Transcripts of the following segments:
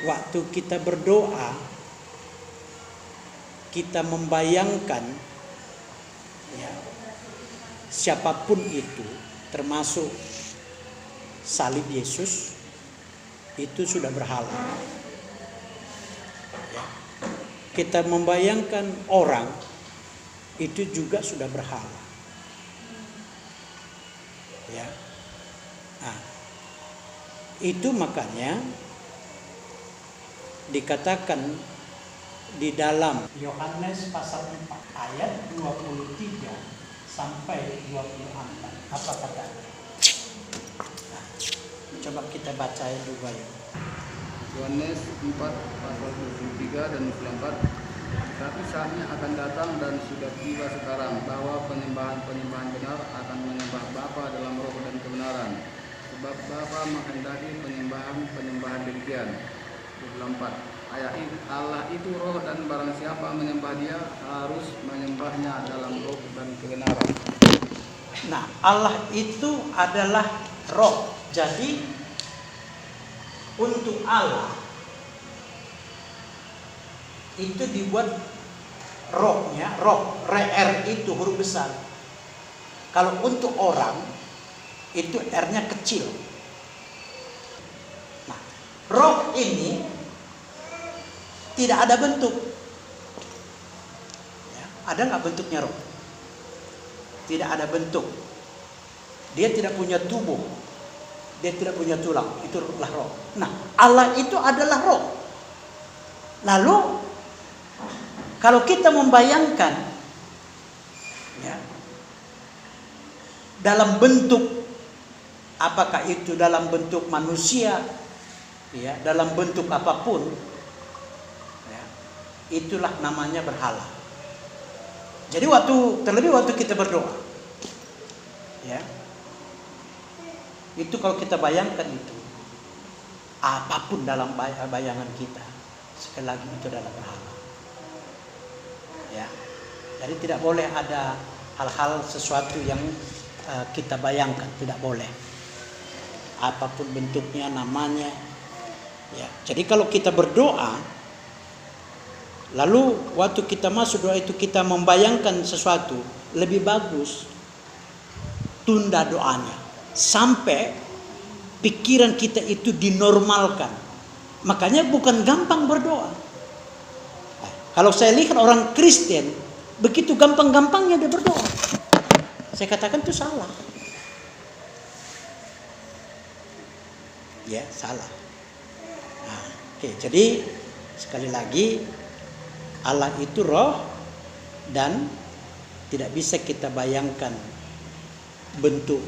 waktu kita berdoa, kita membayangkan ya, siapapun itu, termasuk salib Yesus, itu sudah berhala. Ya. Kita membayangkan orang, itu juga sudah berhala. Ya. Nah, itu makanya dikatakan di dalam Yohanes pasal 4 ayat 23 sampai 24. Apa katanya? Nah, coba kita baca dulu ya. Yohanes 4 pasal 23 dan 24. Tapi saatnya akan datang dan sudah tiba sekarang bahwa penyembahan-penyembahan benar akan menyembah Bapa dalam roh dan kebenaran. Sebab Bapa menghendaki penyembahan-penyembahan demikian. 24. Allah itu roh dan barang siapa menyembah Dia harus menyembahnya dalam roh dan kebenaran. Nah, Allah itu adalah roh. Jadi untuk Allah itu dibuat rohnya, roh, R itu huruf besar. Kalau untuk orang itu R-nya kecil. Nah, roh ini tidak ada bentuk. Ya, ada nggak bentuknya roh? Tidak ada bentuk. Dia tidak punya tubuh. Dia tidak punya tulang. Itulah roh. Nah, Allah itu adalah roh. Lalu kalau kita membayangkan ya, dalam bentuk, apakah itu dalam bentuk manusia, ya, dalam bentuk apapun, ya, itulah namanya berhala. Jadi terlebih waktu kita berdoa, ya, itu kalau kita bayangkan itu, apapun dalam bayangan kita, sekali lagi itu adalah berhala. Ya, jadi tidak boleh ada hal-hal sesuatu yang kita bayangkan, tidak boleh. Apapun bentuknya, namanya. Ya, jadi kalau kita berdoa, lalu waktu kita masuk doa itu kita membayangkan sesuatu, lebih bagus tunda doanya sampai pikiran kita itu dinormalkan. Makanya bukan gampang berdoa. Kalau saya lihat orang Kristen, begitu gampang-gampangnya dia berdoa. Saya katakan itu salah. Ya, salah. Nah, oke, jadi sekali lagi Allah itu roh dan tidak bisa kita bayangkan bentuk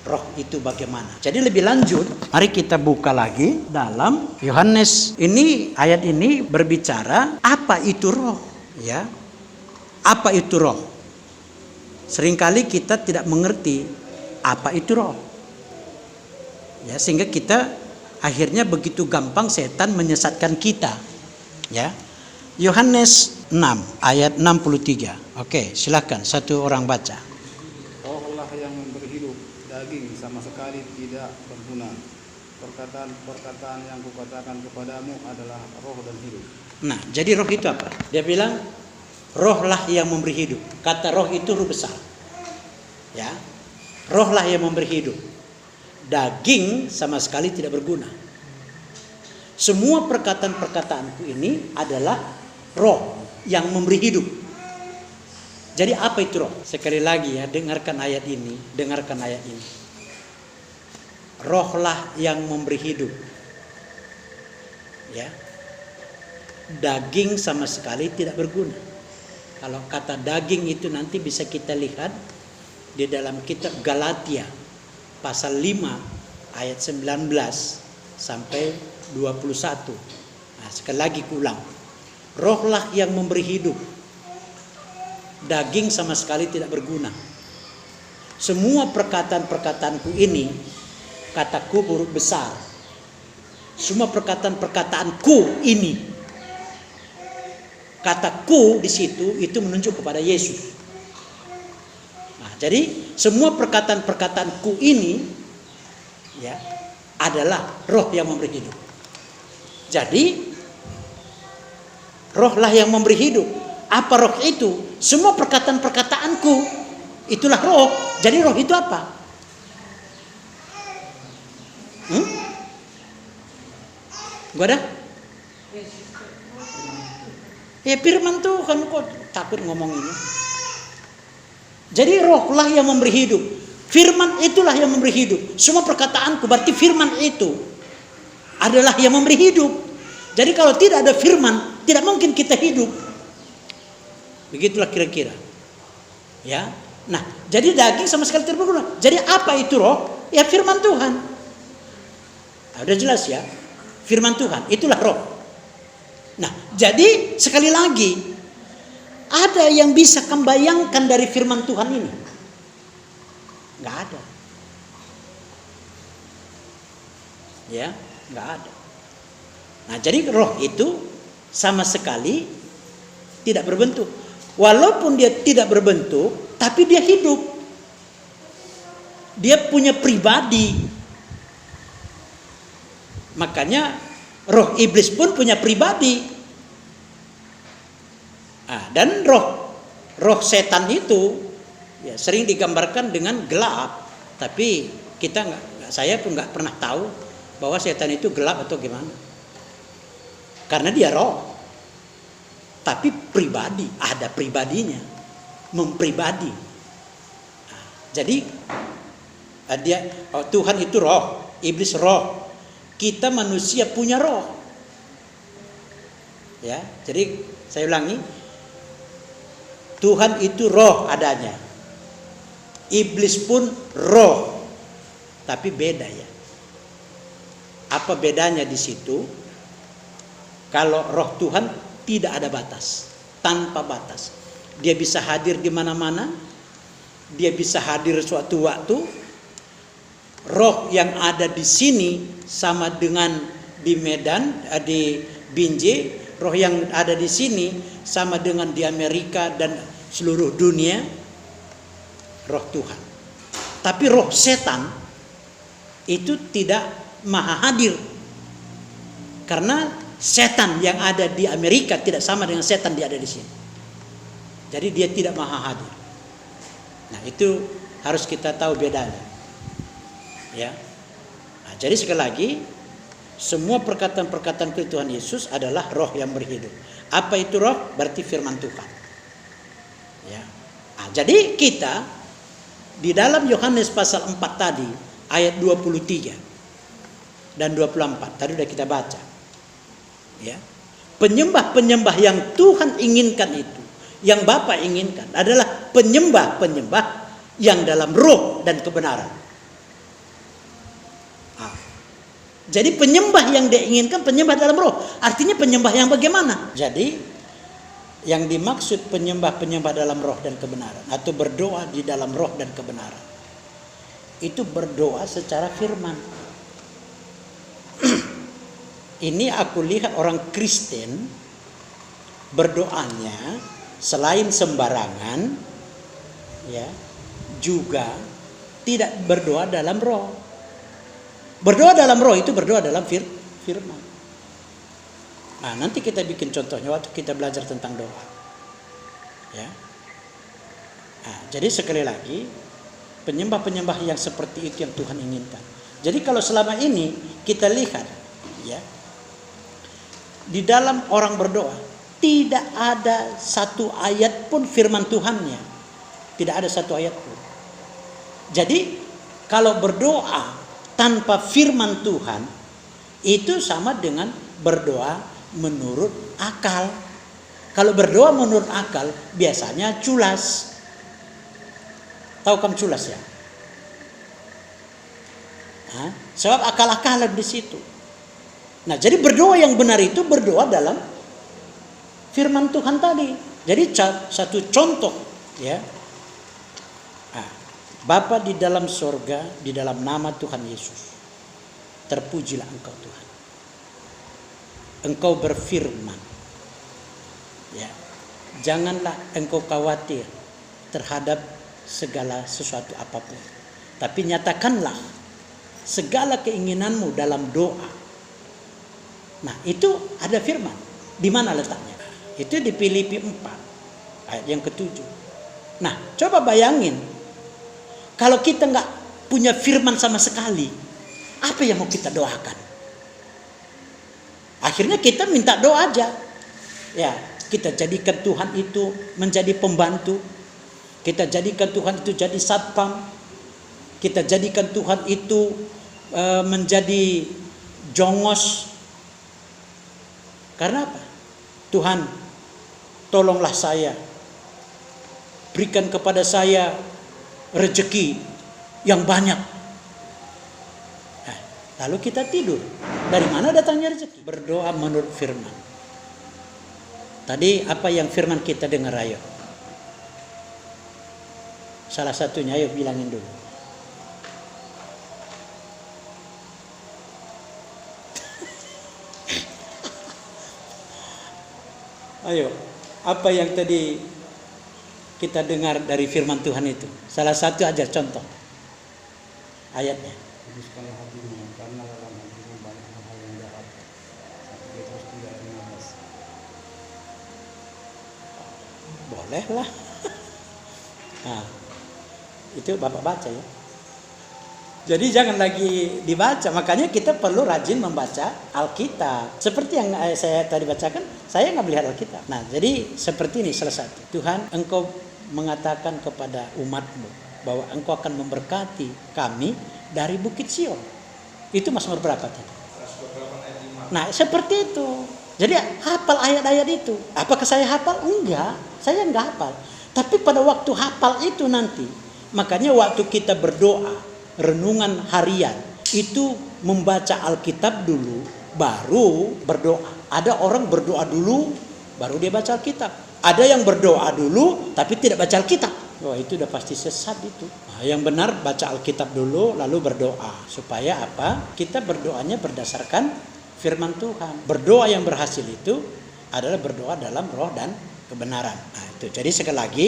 roh itu bagaimana. Jadi lebih lanjut, mari kita buka lagi dalam Yohanes ini, ayat ini berbicara apa itu roh, ya. Apa itu roh? Seringkali kita tidak mengerti apa itu roh. Ya, sehingga kita akhirnya begitu gampang setan menyesatkan kita. Ya. Yohanes 6 ayat 63. Oke, silakan satu orang baca. Rohlah yang memberi hidup, daging sama sekali tidak berguna. Perkataan yang kukatakan kepadamu adalah roh dan hidup. Nah, jadi roh itu apa? Dia bilang rohlah yang memberi hidup. Kata roh itu huruf besar. Ya. Rohlah yang memberi hidup. Daging sama sekali tidak berguna. Semua perkataan-perkataanku ini adalah roh yang memberi hidup. Jadi apa itu roh? Sekali lagi ya, dengarkan ayat ini, dengarkan ayat ini. Rohlah yang memberi hidup. Ya. Daging sama sekali tidak berguna. Kalau kata daging itu nanti bisa kita lihat di dalam kitab Galatia pasal 5 ayat 19 sampai 21. Nah, sekali lagi kuulang. Rohlah yang memberi hidup. Daging sama sekali tidak berguna. Semua perkataan-perkataanku ini, kataku huruf besar. Semua perkataan-perkataanku ini, kataku di situ itu menunjuk kepada Yesus. Nah, jadi semua perkataan-perkataanku ini ya adalah roh yang memberi hidup. Jadi Rohlah yang memberi hidup. Apa roh itu? Semua perkataan-perkataanku itulah roh. Jadi roh itu apa? Gua ada? Ya firman Tuhan, kok takut ngomonginnya. Jadi rohlah yang memberi hidup. Firman itulah yang memberi hidup. Semua perkataanku berarti firman itu adalah yang memberi hidup. Jadi kalau tidak ada firman, tidak mungkin kita hidup. Begitulah kira-kira. Ya. Nah, jadi daging sama sekali tidak berguna. Jadi apa itu roh? Ya firman Tuhan. Nah, udah jelas ya. Firman Tuhan, itulah roh. Nah, jadi sekali lagi, ada yang bisa membayangkan dari firman Tuhan ini? Nggak ada. Ya, nggak ada. Nah, jadi roh itu sama sekali tidak berbentuk. Walaupun dia tidak berbentuk, tapi dia hidup. Dia punya pribadi. Makanya roh iblis pun punya pribadi. Dan roh setan itu ya sering digambarkan dengan gelap. Tapi saya pun nggak pernah tahu bahwa setan itu gelap atau gimana. Karena dia roh. Tapi pribadi, ada pribadinya, mempribadi. Jadi Tuhan itu roh, iblis roh, kita manusia punya roh. Ya, jadi saya ulangi, Tuhan itu roh adanya, iblis pun roh, tapi beda ya. Apa bedanya di situ? Kalau roh Tuhan tidak ada batas, tanpa batas. Dia bisa hadir di mana-mana. Dia bisa hadir suatu waktu. Roh yang ada di sini sama dengan di Medan, di Binjai. Roh yang ada di sini sama dengan di Amerika dan seluruh dunia. Roh Tuhan. Tapi roh setan itu tidak maha hadir. Karena setan yang ada di Amerika tidak sama dengan setan yang ada di sini. Jadi dia tidak maha hadir. Nah, itu harus kita tahu bedanya. Ya. Nah, jadi sekali lagi, semua perkataan-perkataan Tuhan Yesus adalah roh yang berhidup. Apa itu roh? Berarti firman Tuhan. Ya. Nah, jadi kita di dalam Yohanes pasal 4 tadi ayat 23 dan 24 tadi sudah kita baca. Ya. Penyembah-penyembah yang Tuhan inginkan itu, yang Bapa inginkan adalah penyembah-penyembah yang dalam roh dan kebenaran. Jadi penyembah yang dia inginkan penyembah dalam roh. Artinya penyembah yang bagaimana? Jadi yang dimaksud penyembah-penyembah dalam roh dan kebenaran atau berdoa di dalam roh dan kebenaran, itu berdoa secara firman. Ini aku lihat orang Kristen berdoanya selain sembarangan, ya, juga tidak berdoa dalam roh. Berdoa dalam roh itu berdoa dalam firman. Nah, nanti kita bikin contohnya waktu kita belajar tentang doa. Ya. Nah, jadi sekali lagi, penyembah-penyembah yang seperti itu yang Tuhan inginkan. Jadi kalau selama ini kita lihat, ya, di dalam orang berdoa tidak ada satu ayat pun firman Tuhannya. Tidak ada satu ayat pun. Jadi kalau berdoa tanpa firman Tuhan itu sama dengan berdoa menurut akal. Kalau berdoa menurut akal biasanya culas. Tahu kamu culas ya? Sebab akal-akalan di situ. Nah, jadi berdoa yang benar itu berdoa dalam firman Tuhan tadi. Jadi satu contoh, ya. Bapa di dalam sorga, di dalam nama Tuhan Yesus, terpujilah Engkau Tuhan. Engkau berfirman, ya. Janganlah engkau khawatir terhadap segala sesuatu apapun, tapi nyatakanlah segala keinginanmu dalam doa. Nah, itu ada firman. Di mana letaknya? Itu di Filipi 4 ayat yang ke-7. Nah, coba bayangin kalau kita nggak punya firman sama sekali, apa yang mau kita doakan? Akhirnya kita minta doa aja. Ya, kita jadikan Tuhan itu menjadi pembantu. Kita jadikan Tuhan itu jadi satpam. Kita jadikan Tuhan itu menjadi jongos. Karena apa? Tuhan, tolonglah saya. Berikan kepada saya rezeki yang banyak. Nah, lalu kita tidur. Dari mana datangnya rezeki? Berdoa menurut firman. Tadi apa yang firman kita dengar, ayo? Salah satunya, ayo bilangin dulu. Ayo, apa yang tadi kita dengar dari firman Tuhan itu? Salah satu aja contoh ayatnya. Kuduskanlah hatimu, karena dalam hatimu banyak hal yang jahat. 1 Petrus 3:15. Boleh lah. Nah, itu Bapak baca ya. Jadi jangan lagi dibaca, makanya kita perlu rajin membaca Alkitab. Seperti yang saya tadi bacakan, saya nggak melihat Alkitab. Nah, jadi seperti ini salah satu. Tuhan, Engkau mengatakan kepada umat-Mu bahwa Engkau akan memberkati kami dari Bukit Sion. Itu Mazmur berapa tadi? Nah, seperti itu. Jadi hafal ayat-ayat itu. Apakah saya hafal? Enggak, saya enggak hafal. Tapi pada waktu hafal itu nanti, makanya waktu kita berdoa, renungan harian itu membaca Alkitab dulu baru berdoa. Ada orang berdoa dulu baru dia baca Alkitab. Ada yang berdoa dulu tapi tidak baca Alkitab. Wah, itu udah pasti sesat itu. Nah, yang benar baca Alkitab dulu lalu berdoa. Supaya apa? Kita berdoanya berdasarkan firman Tuhan. Berdoa yang berhasil itu adalah berdoa dalam roh dan kebenaran. Nah, itu. Jadi sekali lagi,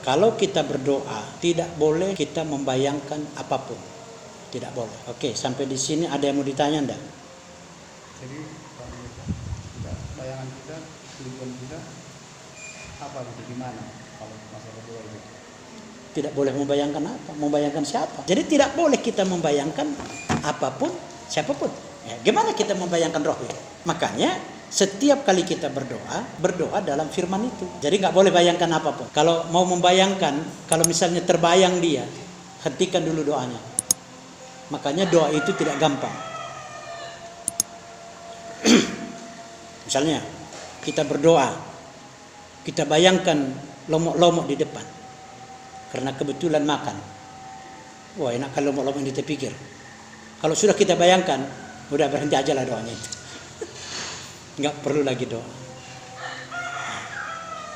kalau kita berdoa tidak boleh kita membayangkan apapun, tidak boleh. Oke, sampai di sini ada yang mau ditanya enggak? Jadi bayangan kita, tujuan kita apa gitu, gimana kalau masa berdoa itu? Tidak boleh membayangkan apa, membayangkan siapa. Jadi tidak boleh kita membayangkan apapun, siapapun. Ya, gimana kita membayangkan roh itu? Makanya setiap kali kita berdoa dalam firman itu. Jadi nggak boleh bayangkan apapun. Kalau mau membayangkan, kalau misalnya terbayang dia, hentikan dulu doanya. Makanya doa itu tidak gampang. Misalnya kita berdoa, kita bayangkan lomok-lomok di depan. Karena kebetulan makan. Wah, enak kalau lomok-lomok ini terpikir. Kalau sudah kita bayangkan, udah berhenti aja lah doanya itu. Nggak perlu lagi doa.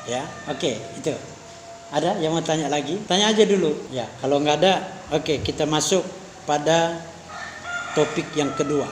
Ya, oke, itu. Ada yang mau tanya lagi? Tanya aja dulu. Ya, kalau nggak ada, oke, kita masuk pada topik yang kedua.